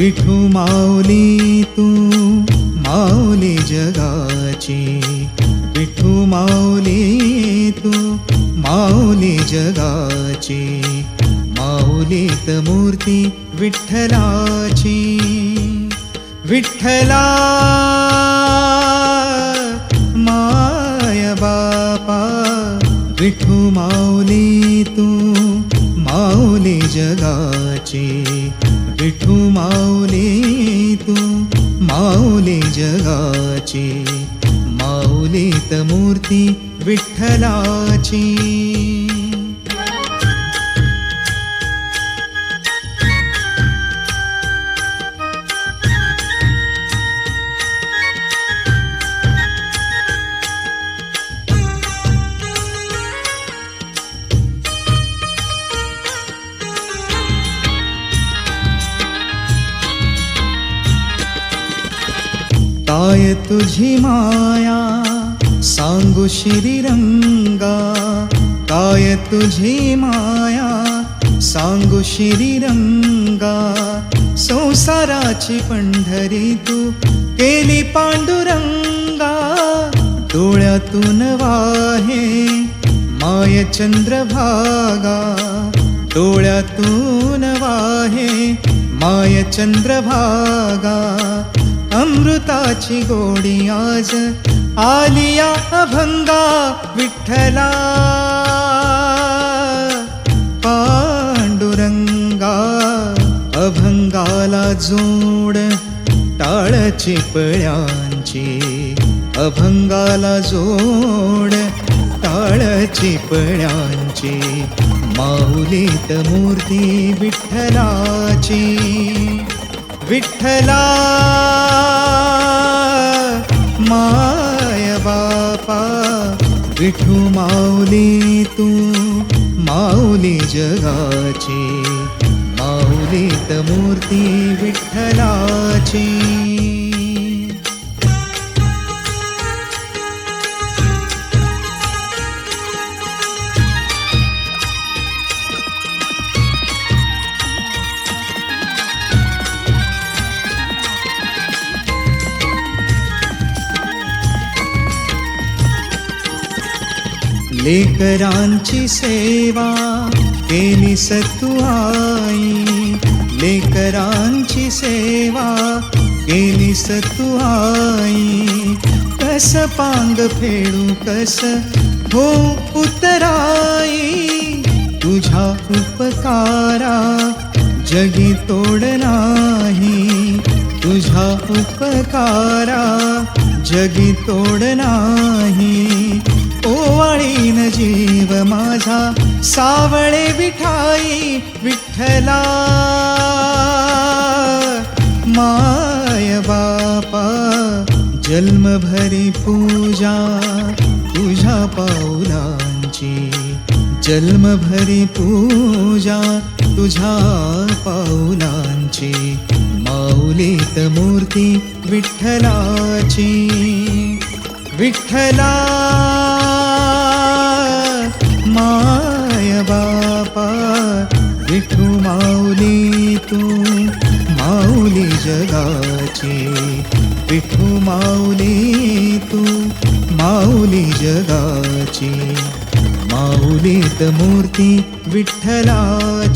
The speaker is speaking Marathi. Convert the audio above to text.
विठू माऊली तू माऊली जगाची, विठू माऊली तू माऊली जगाची, माऊलीत मूर्ती विठ्ठलाची. विठ्ठला माय बापा, विठू माऊली तू माऊली जगाची, विठू माऊली तू माऊली जगाची, माऊलीत मूर्ती विठ्ठलाची. काय तुझी माया सांगू श्रीरंगा, काय तुझी माया सांगू श्रीरंगा. संसाराची पंढरी तू केली पांडुरंगा, डोळ्यातून वाहे माय चंद्रभागा, डोळ्यातून वाहे माय चंद्रभागा. अमृताची गोडी आज आलिया अभंगा, विठ्ठला पांडुरंगा. अभंगाला जोड टाळ चिपळ्यांची, अभंगाला जोड टाळ चिपळ्यांची, माऊलीत मूर्ती विठ्ठलाची. विठ्ठला माय बापा, विठू माऊली तू माऊली जगाची, माऊलीत मूर्ती विठ्ठलाची. लेकरांची सेवा केली सतू आई, लेकरांची सेवा केली सतू आई. कस पांग फेडू कस हो उतराई, तुझ्या उपकारा जगी तोड नाही, तुझ्या उपकारा जगी तोड नाही. ओवाळीन जीव माझा सावळे विठाई, विठ्ठला माय बापा. जन्मभरी पूजा तुझ्या पाऊलांची, जन्मभरी पूजा तुझ्या पाऊलांची, माऊलीत मूर्ती विठ्ठलाची. विठ्ठला माय बापा, विठू माऊली तू माऊली जगाची, विठू माऊली तू माऊली जगाची, माऊलीत मूर्ती विठ्ठलाची.